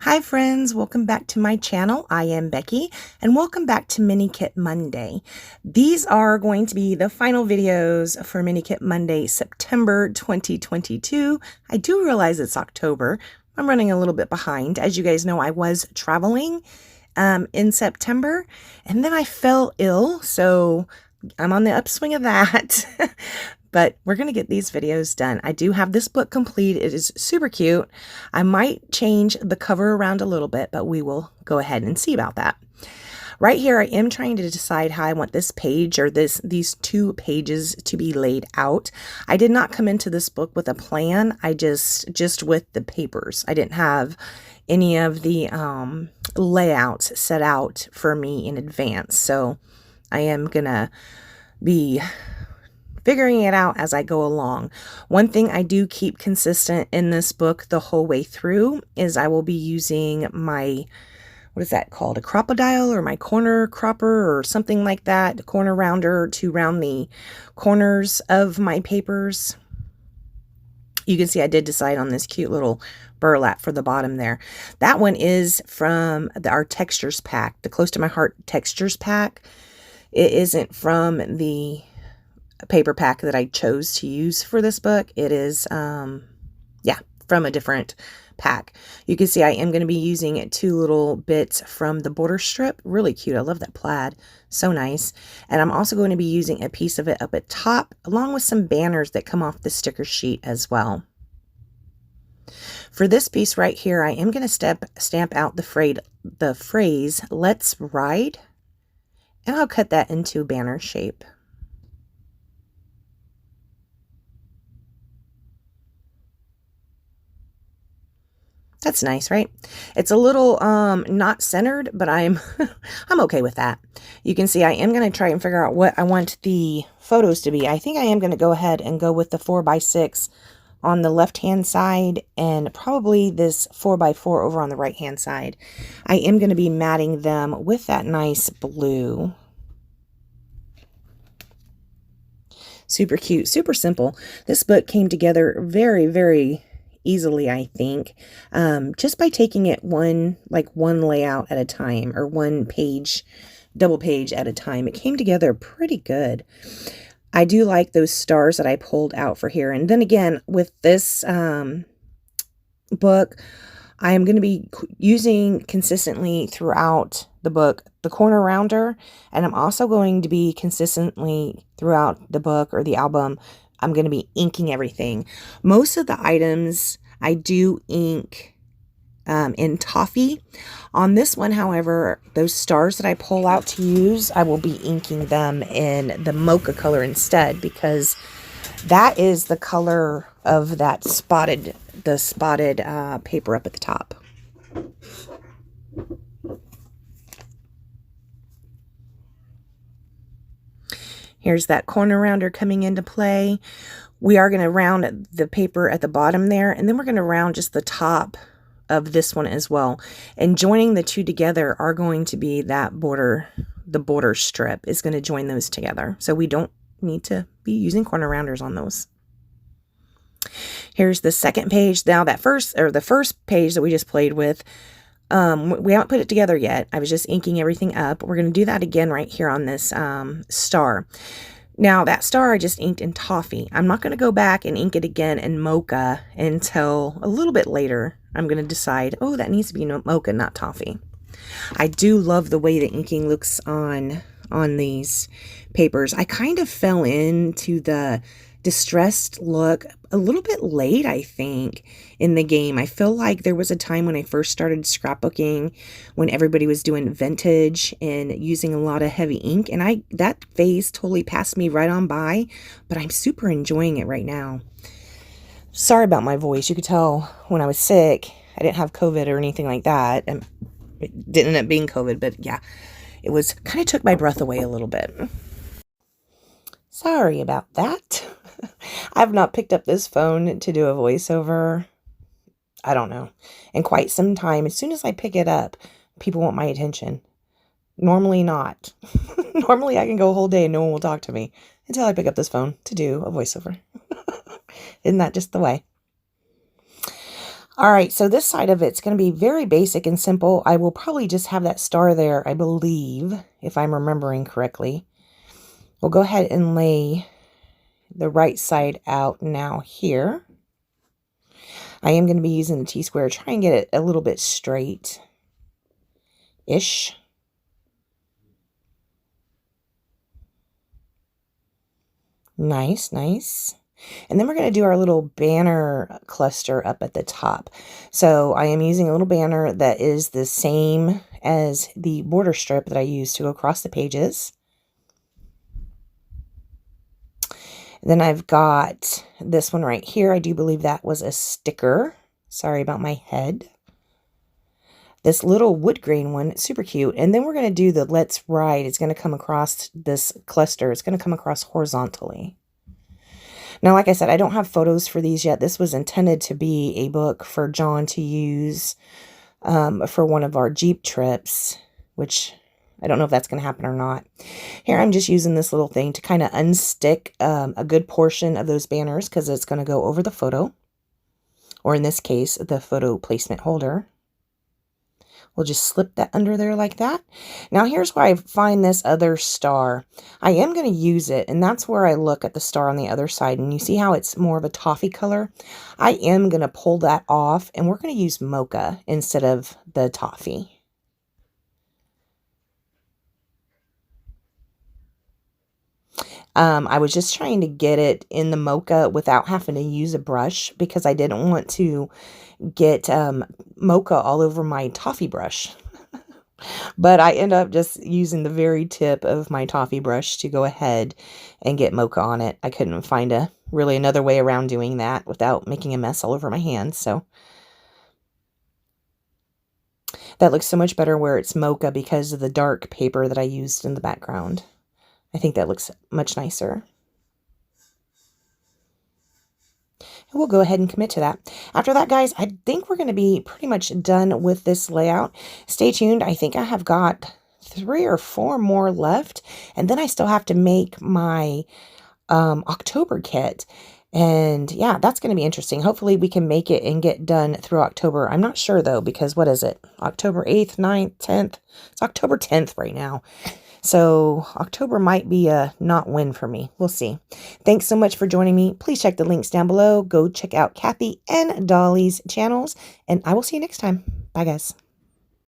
Hi friends, welcome back to my channel. I am Becky and welcome back to Mini Kit Monday. These are going to be the final videos for Mini Kit Monday, September 2022. I do realize it's October. I'm running a little bit behind. As you guys know, I was traveling in September and then I fell ill, so I'm on the upswing of that. But we're going to get these videos done. I do have this book complete. It is super cute. I might change the cover around a little bit, but we will go ahead and see about that. Right here, I am trying to decide how I want this page or these two pages to be laid out. I did not come into this book with a plan. I just with the papers. I didn't have any of the layouts set out for me in advance. So I am going to be figuring it out as I go along. One thing I do keep consistent in this book the whole way through is I will be using my, what is that called? A crocodile or my corner cropper or something like that, the corner rounder to round the corners of my papers. You can see I did decide on this cute little burlap for the bottom there. That one is from our textures pack, the Close to My Heart textures pack. It isn't from the paper pack that I chose to use for this book. It is, yeah, from a different pack. You can see I am going to be using two little bits from the border strip. Really cute. I love that plaid. So nice. And I'm also going to be using a piece of it up at top, along with some banners that come off the sticker sheet as well. For this piece right here, I am going to stamp out the phrase, "Let's ride," and I'll cut that into banner shape. That's nice, right? It's a little not centered, but I'm I'm okay with that. You can see I am going to try and figure out what I want the photos to be. I think I am going to go ahead and go with the 4x6 on the left-hand side and probably this 4x4 over on the right-hand side. I am going to be matting them with that nice blue. Super cute, super simple. This book came together very, very easily, I think, just by taking it one layout at a time, or one page, double page at a time. It came together pretty good. I do like those stars that I pulled out for here. And then again, with this book, I am going to be using consistently throughout the book the corner rounder, and I'm also going to be consistently throughout the book or the album, I'm going to be inking everything. Most of the items I do ink in toffee. On this one, however, those stars that I pull out to use, I will be inking them in the mocha color instead, because that is the color of that spotted paper up at the top. Here's that corner rounder coming into play. We are going to round the paper at the bottom there, and then we're going to round just the top of this one as well. And joining the two together are going to be that border, the border strip is going to join those together. So we don't need to be using corner rounders on those. Here's the second page. Now the first page that we just played with, we haven't put it together yet. I was just inking everything up. We're going to do that again right here on this star. Now that star I just inked in toffee. I'm not going to go back and ink it again in mocha until a little bit later. I'm going to decide, oh, that needs to be mocha, not toffee. I do love the way the inking looks on these papers. I kind of fell into the distressed look a little bit late, I think, in the game. I feel like there was a time when I first started scrapbooking when everybody was doing vintage and using a lot of heavy ink, and that phase totally passed me right on by, but I'm super enjoying it right now. Sorry about my voice. You could tell when I was sick, I didn't have COVID or anything like that, and it didn't end up being COVID, but yeah, it was kind of took my breath away a little bit. Sorry about that. I've not picked up this phone to do a voiceover, I don't know, in quite some time. As soon as I pick it up, people want my attention. Normally not. Normally I can go a whole day and no one will talk to me until I pick up this phone to do a voiceover. Isn't that just the way? All right, so this side of it's going to be very basic and simple. I will probably just have that star there, I believe, if I'm remembering correctly. We'll go ahead and lay the right side out now here. I am going to be using the T-square, try and get it a little bit straight-ish. Nice, nice. And then we're going to do our little banner cluster up at the top. So I am using a little banner that is the same as the border strip that I used to go across the pages. Then I've got this one right here. I do believe that was a sticker. Sorry about my head. This little wood grain one, super cute. And then we're going to do the Let's Ride. It's going to come across this cluster. It's going to come across horizontally. Now, like I said, I don't have photos for these yet. This was intended to be a book for John to use for one of our Jeep trips, which I don't know if that's going to happen or not. Here, I'm just using this little thing to kind of unstick a good portion of those banners because it's going to go over the photo, or in this case, the photo placement holder. We'll just slip that under there like that. Now here's where I find this other star. I am going to use it, and that's where I look at the star on the other side. And you see how it's more of a toffee color? I am going to pull that off, and we're going to use mocha instead of the toffee. I was just trying to get it in the mocha without having to use a brush because I didn't want to get mocha all over my toffee brush. But I end up just using the very tip of my toffee brush to go ahead and get mocha on it. I couldn't find really another way around doing that without making a mess all over my hands. So that looks so much better where it's mocha because of the dark paper that I used in the background. I think that looks much nicer. And we'll go ahead and commit to that. After that, guys, I think we're going to be pretty much done with this layout. Stay tuned. I think I have got 3 or 4 more left. And then I still have to make my October kit. And yeah, that's going to be interesting. Hopefully we can make it and get done through October. I'm not sure though, because what is it? October 8th, 9th, 10th? It's October 10th right now. So October might be a not win for me. We'll see. Thanks so much for joining me. Please check the links down below. Go check out Kathy and Dollie's channels, and I will see you next time. Bye, guys.